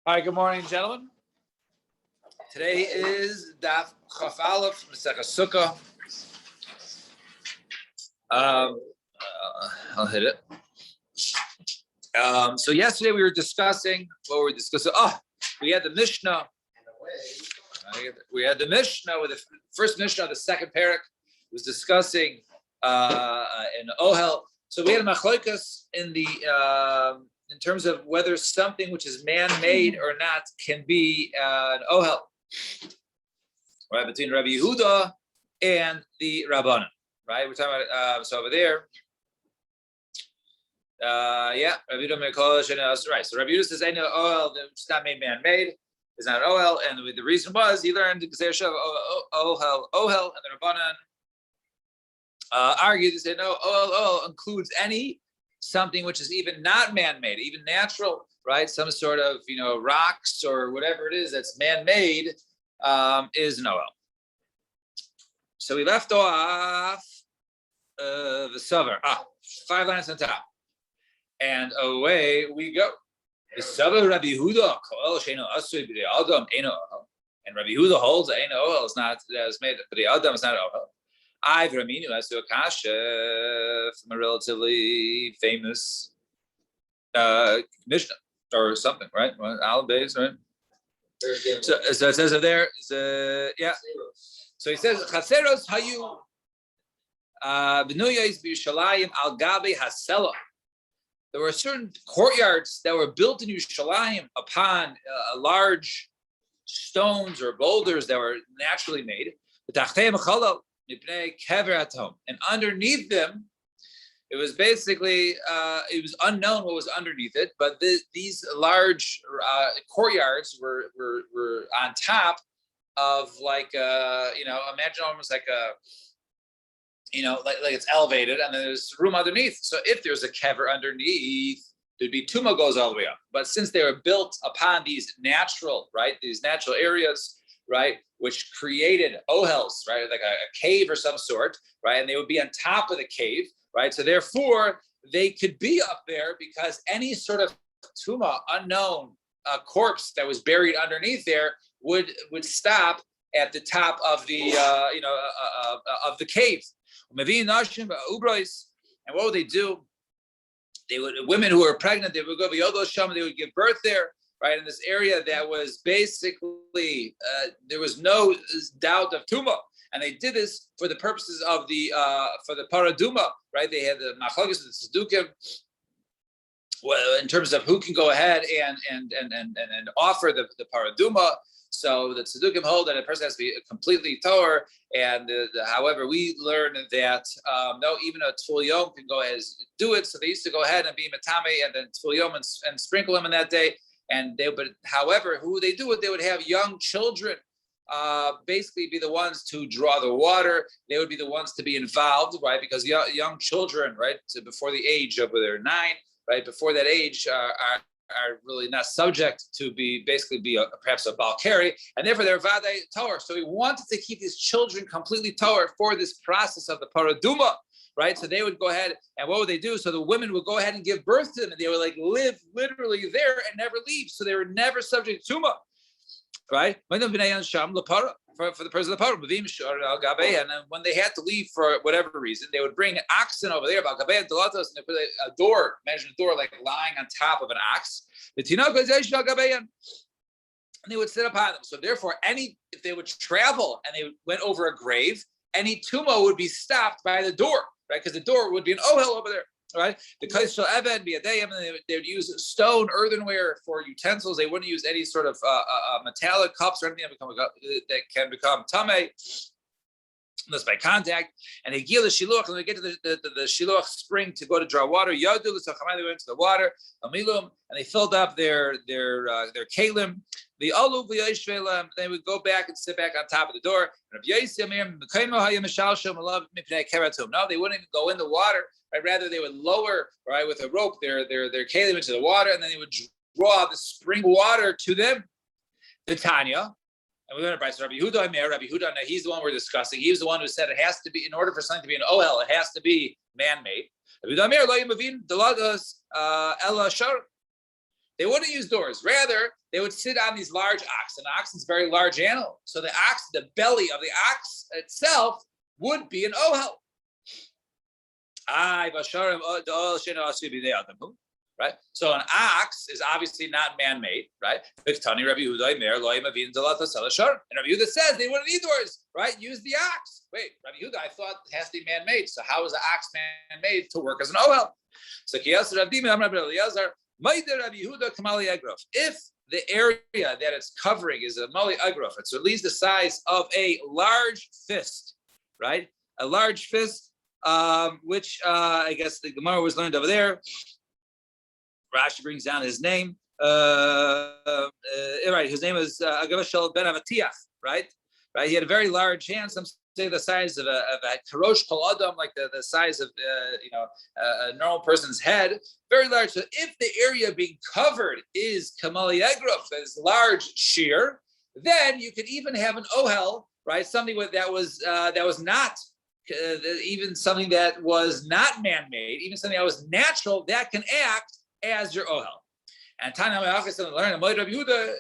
Hi, good morning, gentlemen. Today is Daf Chaf Aleph, Masechah Sukkah. I'll hit it. So yesterday we were discussing what we discussing. We had the Mishnah. We had the Mishnah with the first Mishnah of the second parak. Was discussing in Ohel. So we had a machlokas in terms of whether something which is man-made or not can be an Ohel, right, between Rabbi Yehuda and the Rabbanan, right? We're talking about so over there. Rabbi Yehuda right. So Rabbi Yehuda says, "I know Ohel, it's not made man-made. It's not Ohel," and the reason was he learned the Gzeir Ohel, and the Rabbanan argued to say no. Ohel includes something which is even not man-made, even natural, right? Some sort of rocks or whatever it is that's man-made is an Ohel. So we left off the Savar, 5 lines on top, and away we go. The Savar Rabbi Yehuda, and Rabbi Yehuda holds that Ohel is not made, but the Adam is not Ohel. I've Raminu as to a kasha from a relatively famous Mishnah or something, right? Al Beis, right? So it says over there, yeah. So he says, Chaseros hayu b'nuyos b'Yushalayim al gabe hasela. There were certain courtyards that were built in Yerushalayim upon large stones or boulders that were naturally made. And underneath them, it was basically it was unknown what was underneath it. But these large courtyards were on top of imagine almost like a like it's elevated, and then there's room underneath. So if there's a kever underneath, there'd be tuma goes all the way up. But since they were built upon these natural areas, right, which created ohels, right, like a cave or some sort, right, and they would be on top of the cave, right, so therefore they could be up there because any sort of tuma, unknown corpse that was buried underneath there would stop at the top of the of the cave. And what would they do? Women who were pregnant, they would go they would give birth there, right, in this area that was basically there was no doubt of tuma, and they did this for the purposes of the for the paraduma, right? They had the machlokes, the tzedukim, well, in terms of who can go ahead and offer the paraduma. So the tzedukim hold that a person has to be completely tohar, and however we learned that no, even a tful yom can go ahead and do it. So they used to go ahead and be matame and then tful yom and sprinkle them in that day. However, who they do it, they would have young children basically be the ones to draw the water. They would be the ones to be involved, right? Because young children, right, before the age of whether they're 9, right, before that age are really not subject to be perhaps a balkari, and therefore they're vadai tohar. So we wanted to keep these children completely tohar for this process of the paraduma, right? So they would go ahead, and what would they do? So the women would go ahead and give birth to them, and they would live literally there and never leave. So they were never subject to tuma, right? For the person of the parah, and then when they had to leave for whatever reason, they would bring oxen over there, and they put a door. Imagine a door like lying on top of an ox, and they would sit upon them. So therefore, if they would travel and they went over a grave, any tuma would be stopped by the door, right? Because the door would be an ohel over there, right? The kaisel even be a day, and they would use stone, earthenware for utensils. They wouldn't use any sort of metallic cups or anything that can become tamei unless by contact. And they gil the shiluach, and they get to the shiluach spring to go to draw water. Yadu l'sachamai, they went to the water, amilum, and they filled up their kalim. The alu v'yishvelam, they would go back and sit back on top of the door. No, they wouldn't even go in the water. Right? Rather, they would lower, right, with a rope their kalim into the water, and then they would draw the spring water to them. The Tanya, and we learned by Rabbi Yehuda. Rabbi Yehuda, he's the one we're discussing. He was the one who said it has to be, in order for something to be an ohel, it has to be man-made. they wouldn't use doors. Rather, they would sit on these large oxen. The oxen's a very large animal. So the belly of the ox itself would be an ohel. Right? So an ox is obviously not man-made, right? And Rabbi Yehuda says they wouldn't need doors, right? Use the ox. Wait, Rabbi Yehuda, I thought it has to be man-made. So how is the ox man-made to work as an ohel? So if the area that it's covering is a mali agrof, it's at least the size of a large fist, right? A large fist, which I guess the Gemara was learned over there. Rashi brings down his name. Right, his name is Agavashal ben Avatiach, right? Right, he had a very large hand. Some say the size of a karosh kol adam, like the size of a normal person's head, very large. So if the area being covered is kamali egruf, is large shear, then you could even have an ohel, right? Something that was not even something that was not man-made, even something that was natural, that can act as your ohel. And Tanya Me'achas learn Rabbi Yehuda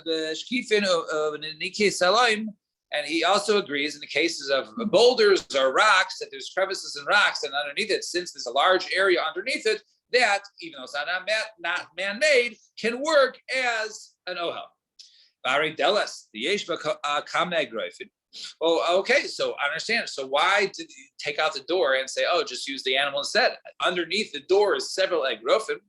the shkifin of Nikei Salim. And he also agrees in the cases of boulders or rocks that there's crevices and rocks, and underneath it, since there's a large area underneath it, that, even though it's not man-made, can work as an ohel. Oh, okay, so I understand. So why did you take out the door and say, oh, just use the animal instead? Underneath the door is several egrofim.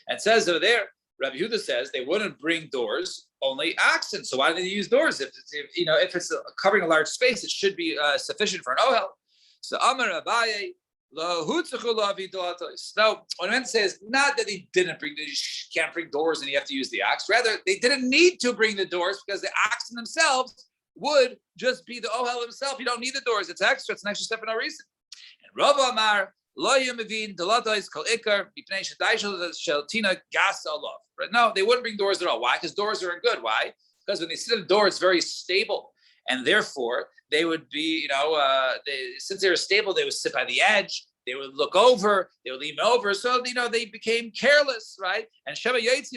And says over there, Rabbi Yehuda says they wouldn't bring doors, only oxen. So why do they use doors? If it's covering a large space, it should be sufficient for an ohel. So Amar Abaye, no, what I meant to say is not that they can't bring doors and you have to use the ox. Rather, they didn't need to bring the doors because the oxen themselves would just be the ohel himself. You don't need the doors. It's extra. It's an extra step for no reason. And Rav Amar, right? No, they wouldn't bring doors at all. Why? Because doors are good. Why? Because when they sit at the door, it's very stable. And therefore, they would be, since they were stable, they would sit by the edge. They would look over. They would lean over. So, they became careless, right? And perhaps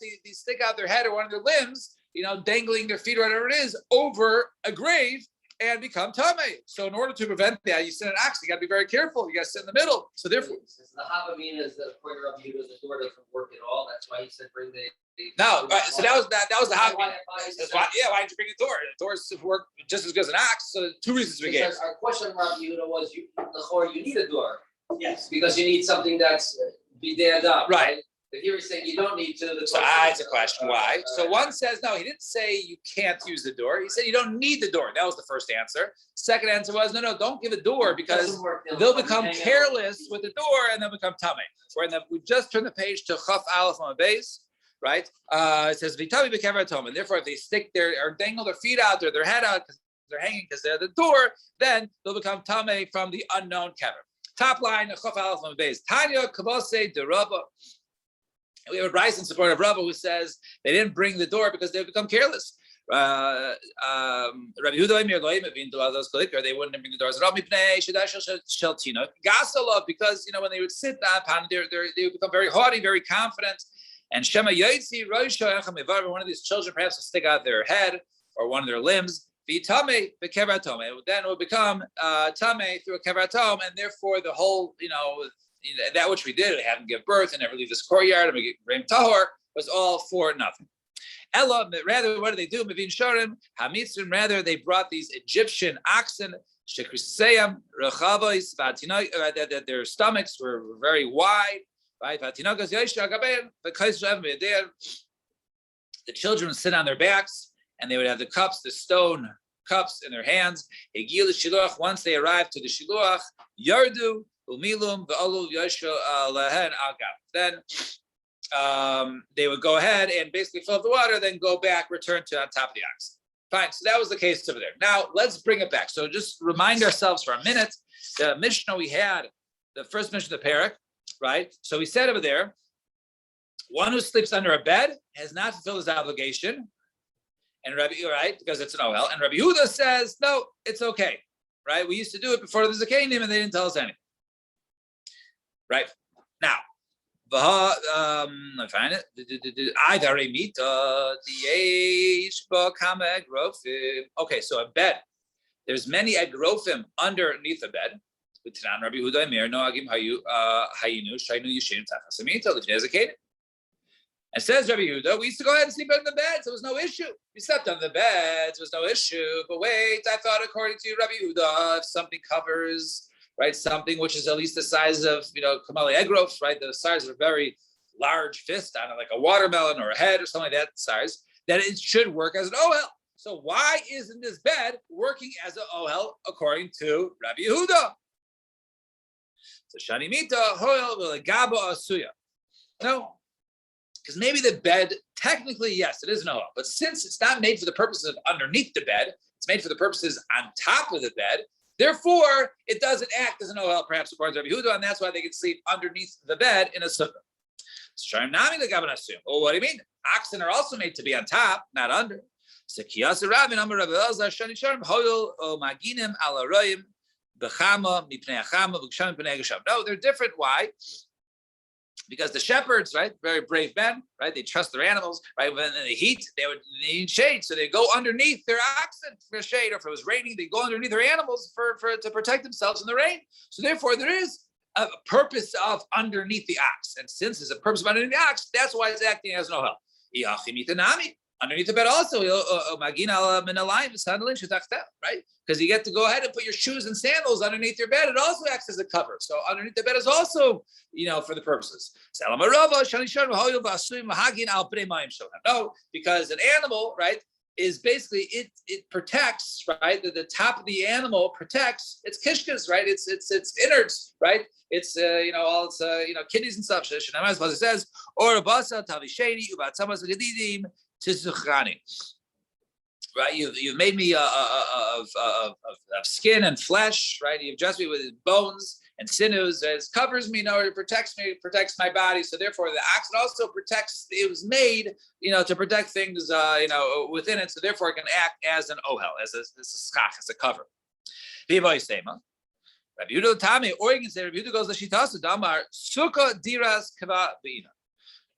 they stick out their head or one of their limbs, dangling their feet or whatever it is, over a grave and become tamei. So in order to prevent that, you sit an ox, you got to be very careful. You got to sit in the middle. So therefore, since the Havamina is the point of view, the door doesn't work at all. That's why he said bring the no. Right, so that was the Havamina. Why didn't you bring the door? The doors work just as good as an ox. So two reasons we gave. Our question, Rabbi Yehuda, was you need a door. Yes. Because you need something that's bidei adam. Right. But here he's saying you don't need to. So it's a question. Why? So one says, no, he didn't say you can't use the door. He said you don't need the door. That was the first answer. Second answer was, no, don't give a door because they'll become careless with the door and they'll become tamei. We just turned the page to Chaf Aleph on the base, right? It says, Vitami bekever tom. And therefore, if they stick or dangle their feet out or their head out because they're hanging because they're the door, then they'll become tamei from the unknown kever. Top line, Chaf Aleph on the base. Tanya Kavose de Rabba. We have a Bryce in support of Rabba who says they didn't bring the door because they become careless. Rabbi Yehuda they wouldn't bring the doors at all. Because when they would sit upon they would become very haughty, very confident. And Shema Yotzi one of these children perhaps will stick out their head or one of their limbs. Then it would become tamei through a kevratom, and therefore the whole that which we did, have him give birth and never leave this courtyard and we get Reim Tahor, was all for nothing. Ella, rather, what did they do? Mevin Shorim, Hamitzrim, rather, they brought these Egyptian oxen, Shekriseyam, Rechavos, that their stomachs were very wide, right? The children would sit on their backs and they would have the cups, the stone cups in their hands. Once they arrived to the Shiluach, Yardu, then they would go ahead and basically fill up the water, then go back, return to on top of the ox. Fine, so that was the case over there. Now, let's bring it back. So just remind ourselves for a minute, the Mishnah we had, the first Mishnah of the Perek, right? So we said over there, one who sleeps under a bed has not fulfilled his obligation, and right, because it's an ohel. And Rabbi Yehuda says, no, it's okay, right? We used to do it before the Zakanim, and they didn't tell us anything. right? Now, I find it. Okay, so a bed. There's many agrofim underneath the bed. It says Rabbi Yehuda, we used to go ahead and sleep on the bed, so it was no issue. We slept on the bed, so it was no issue. But wait, I thought according to Rabbi Yehuda, if something covers, right, something which is at least the size of, kamali egrof, right, the size of a very large fist, I don't know, like a watermelon or a head or something like that size, that it should work as an ohel. So why isn't this bed working as an ohel according to Rabbi Yehuda? So Shanimita Hoel Gaba Asuya. No, because maybe the bed, technically, yes, it is an ohel, but since it's not made for the purposes of underneath the bed, it's made for the purposes on top of the bed. Therefore, it doesn't act as an ohel, perhaps according to Rabbi Yehuda, and that's why they can sleep underneath the bed in a sukkah. Well, what do you mean? Oxen are also made to be on top, not under. No, they're different. Why? Because the shepherds, right, very brave men, right, they trust their animals, right. When in the heat, they need shade, so they go underneath their oxen for shade. Or if it was raining, they go underneath their animals for to protect themselves in the rain. So therefore, there is a purpose of underneath the ox, and since there's a purpose of underneath the ox, that's why it's acting as an ohel. Underneath the bed also, right? Because you get to go ahead and put your shoes and sandals underneath your bed. It also acts as a cover. So underneath the bed is also, for the purposes. No, because an animal, right, is basically it protects, right? The top of the animal protects its kishkas, right? It's innards, right? It's all its kidneys and stuff. It says or basa tavisheni ubatzamas gedidim tizuchani. Right, you've made me of skin and flesh, right? You've dressed me with bones and sinews. It covers me, it protects me, protects my body. So therefore, the oxen also protects. It was made, to protect things, within it. So therefore, it can act as an ohel, as a schach, as a cover. Rabbi Yehuda Tami, or you can say Rabbi Yehuda goes l'shitasu damar sukkah diras kava beina.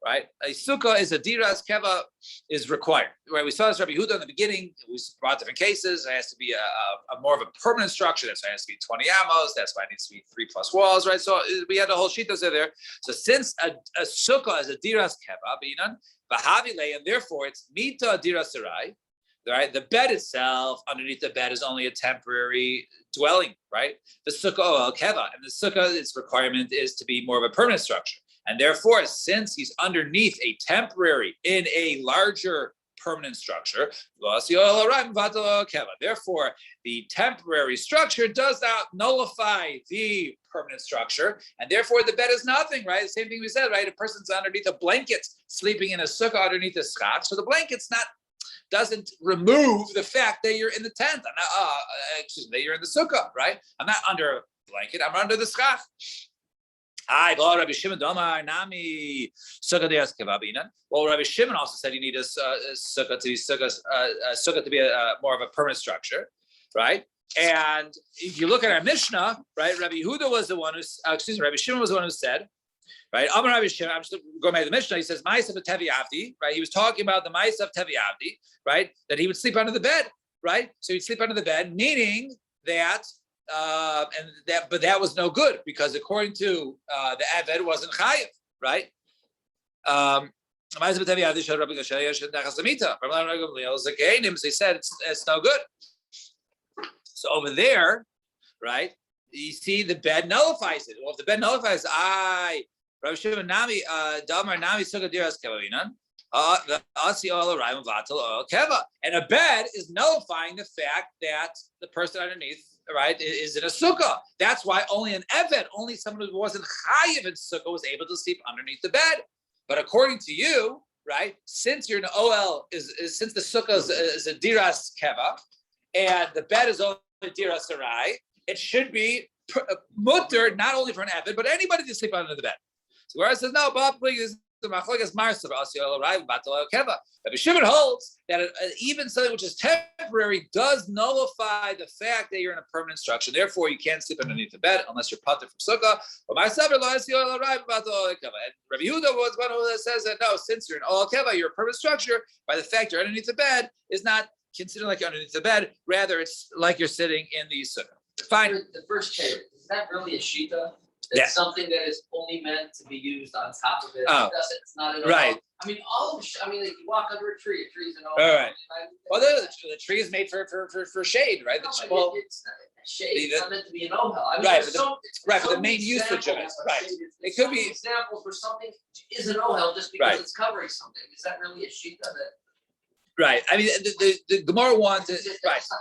Right, a sukkah is a diras keva is required. Right, we saw this Rabbi Yehuda in the beginning. We brought different cases. It has to be a more of a permanent structure. That's why it has to be 20 amos. That's why it needs to be 3+ walls. Right, so we had the whole shitas there. So since a sukkah is a diras keva beinan v'havile, and therefore it's mita diras sarai. Right, the bed itself, underneath the bed, is only a temporary dwelling. Right, the sukkah keva, and the sukkah, its requirement is to be more of a permanent structure. And therefore, since he's underneath a temporary in a larger permanent structure, therefore, the temporary structure does not nullify the permanent structure, and therefore the bed is nothing, right? The same thing we said, right? A person's underneath a blanket, sleeping in a sukkah underneath a schach, so the blanket's doesn't remove the fact that you're in the tent. That you're in the sukkah, right? I'm not under a blanket, I'm under the schach. Well, Rabbi Shimon also said you need a sukkah to be more of a permanent structure, right? And if you look at our Mishnah, right, Rabbi Yehuda was the one Rabbi Shimon was the one who said, right? Rabbi Shimon, I'm just going back to the Mishnah. He says Ma'asav Tevi Avdi, right? He was talking about the Ma'asav Tevi Avdi, right? That he would sleep under the bed, right? So he'd sleep under the bed, meaning that. But that was no good because according to the Aved wasn't chayiv, right? They said it's no good. So over there, right? You see the bed nullifies it. Well, if the bed nullifies, Rabbi Shimon Nami Damar Nami Sukkah Diras Kevavinan. And a bed is nullifying the fact that the person underneath, right, is in a sukkah. That's why only an eved, only someone who wasn't chayiv in sukkah was able to sleep underneath the bed. But according to you, right, since you're an OL, since the sukkah is a diras keva, and the bed is only a diras sarai, it should be mutter not only for an eved, but anybody to sleep under the bed. So where it says no, Bob, please, Rabbi Shimon holds that even something which is temporary does nullify the fact that you're in a permanent structure. Therefore, you can't sleep underneath the bed unless you're pater from sukkah. And Rabbi Yehuda was one who says that no, since you're in all keva, you're a permanent structure. By the fact you're underneath the bed is not considered like you're underneath the bed. Rather, it's like you're sitting in the sukkah. Fine. The first chair, is that really a shita? It's something that is only meant to be used on top of it. Oh. It's not an Right. I mean, like you walk under a tree is an All right. Well, the tree is made for shade, right? It's shade. It's not meant to be an ohel. I mean, right, but the main usage of it, right? It could be examples where something is an ohel just because it's covering something. Is that really a shita that? Right. I mean, the Gemara wants it. Right. So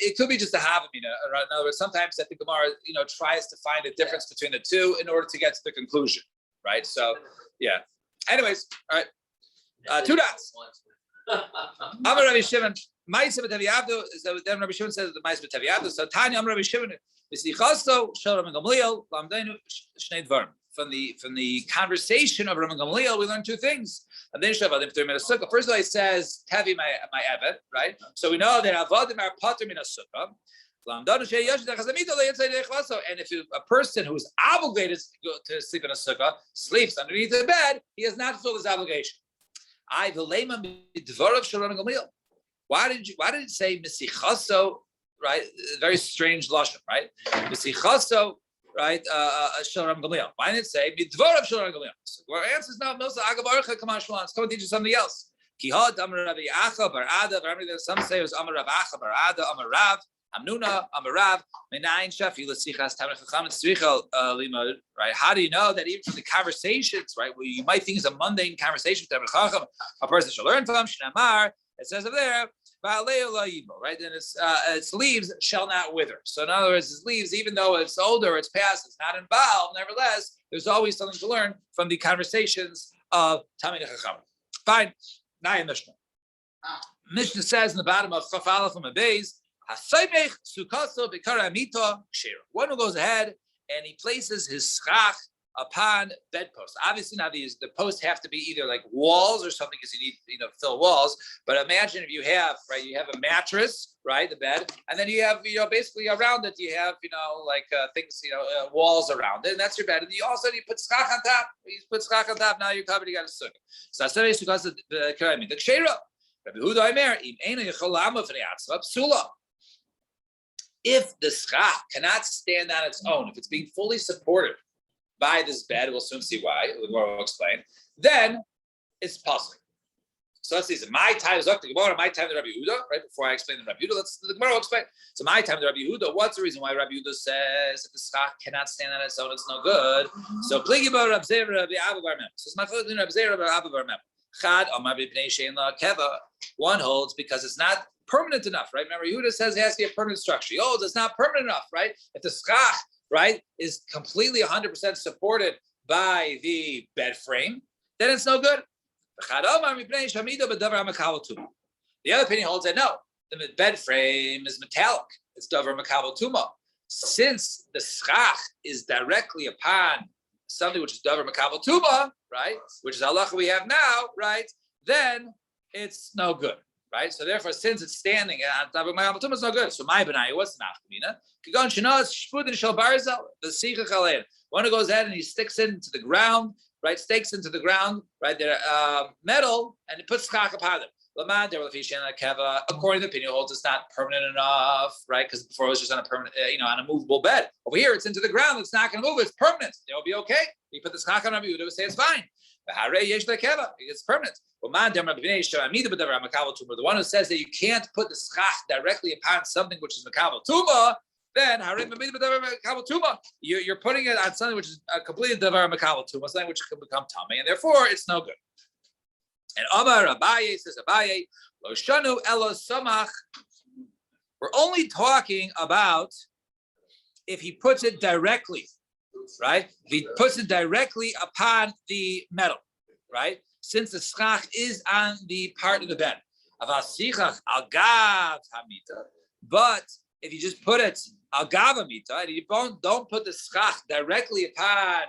it could be just a havamina. In other words, sometimes I think Gemara, tries to find a difference between the two in order to get to the conclusion. Right. So, yeah. Anyways, all right. 2 dots. Amar Rabbi Shimon, Ma'aseh b'Teviyavdo. So then Rabbi Shimon says the Ma'aseh b'Teviyavdo. So Tanya Amar Rabbi Shimon, V'sichaso Shel Rabbi Gamliel Lamdeinu Shnei Dvarim. From the conversation of Rabbi Gamliel, we learned 2 things. First of all, he says, Tavi my Eved, right? So we know that Avadim are pater min sukkah. And if a person who is obligated to sleep in a sukkah sleeps underneath the bed, he has not fulfilled his obligation. Why did it say Misichaso, right? Very strange lashon, right? Misichaso, right? Why didn't it say midvarav shel Rabbi Gamliel? Our answer is not Milsa Agavarcha. Come on, Shalom. Let's go and teach you something else. Kihad Amar Rabbi Acha Bar Ada. Some say it was Amar Rav Acha Bar Ada. Amar Rav Hamnuna Amar Rav Menayin Shafi L'Sichas Tamar Chacham Tzricha Limud. Right? How do you know that even from the conversations, right, where you might think is a mundane conversation with Tamar Chacham, a person should learn from Shnamar? It says over there. Right, and its leaves shall not wither. So in other words, its leaves, even though it's older, it's past, it's not involved. Nevertheless, there's always something to learn from the conversations of Talmidei Chacham. Fine. Now Mishnah. Mishnah says in the bottom of Chaf Aleph from Abayz, Hasaymech Sukaso Bikara Amita Shera. One who goes ahead and he places his schach upon bedposts. Obviously, now the posts have to be either like walls or something because you need, fill walls. But imagine if you have a mattress, right, the bed, and then you have, basically around it, you have, things, walls around it, and that's your bed. And you also put schach on top. You put schach on top. Now you're covered. You got a sukkah. So I said, the kshera. Rabbi Yehuda Omer, im eina yechol la'amud v'nei atzva psula. If the schach cannot stand on its own, if it's being fully supported by this bed, we'll soon see why, the Gemara will explain, then it's possible. So let's see, my time is up to Gemara, my time to Rabbi Yehuda, right before I explain the Rabbi Yehuda, the Gemara will explain. So my time to Rabbi Yehuda, what's the reason why Rabbi Yehuda says if the schach cannot stand on its own, it's no good? So pligi bar Rabbi Zera Rabbi Abba bar Mem. So it's my fault in Rabbi Zera Rabbi Abba bar Mem. Chad Amar b'pnei she'en la keva. One holds because it's not permanent enough, right? Remember, Yehuda says it has to be a permanent structure. He holds it's not permanent enough, right? If the schach, right, is completely 100% supported by the bed frame, then it's no good. The other opinion holds that no, the bed frame is metallic. It's davar makabel tuma. Since the schach is directly upon something which is davar makabel tuma, right, which is halacha we have now, right, then it's no good. Right, so therefore, since it's standing on top of my almatum, it's no good. So my benai, what's the nafkamina? Kigon shenas shpudin shel barzel the sicha chalein. One who goes ahead and he sticks into the ground, right? Stakes into the ground, right? They're metal, and he puts schach upon them. According to the opinion, holds it's not permanent enough, right? Because before it was just on a permanent, on a movable bed. Over here, it's into the ground. It's not going to move. It's permanent. It'll be okay. You put the schach on Rabbi Yehuda, would say it's fine. It's permanent. The one who says that you can't put the schach directly upon something which is makabel tuma, then you're putting it on something which is completely davar makabel tuma, something which can become tummy, and therefore it's no good. And Amar Abaye says Abaye, Lo shanu elo samach. We're only talking about if he puts it directly, right? If he puts it directly upon the metal, right? Since the schach is on the part of the bed. But if you just put it al gav hamita, and you don't put the schach directly upon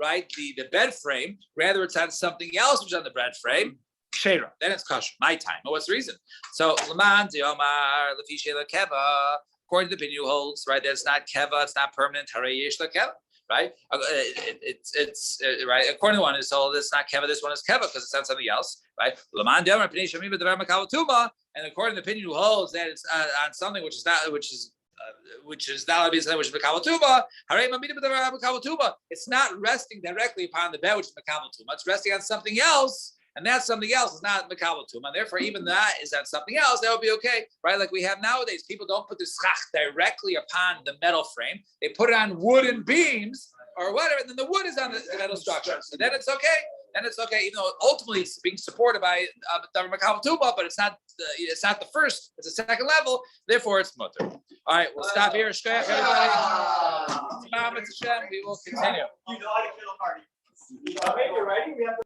right, the bed frame, rather it's on something else which is on the bed frame, kshera. Then it's kosher. My time. Well, what's the reason? So Laman Diomar Lefishe Keva, according to the opinion who holds, right, that it's not keva, it's not permanent. Hareyesh keva. Right, it's right. According to one is told it's not keva. This one is keva because it's on something else, right? And according to the opinion who holds that it's on something which is not, which is not which is mekabel tuba. It's not resting directly upon the bed, which is mekabel tuba. It's resting on something else. And that something else is not mekabel tuba. Therefore, even that is on something else, that would be okay, right? Like we have nowadays, people don't put the schach directly upon the metal frame. They put it on wooden beams or whatever, and then the wood is on the metal structure. So then it's okay. Then it's okay, even though ultimately it's being supported by the mekabel tuba, but it's not the first. It's a second level. Therefore, it's mutter. All right, we'll stop here. Shkoyach, everybody. We will continue. You know how to kill a party. You're writing. We have to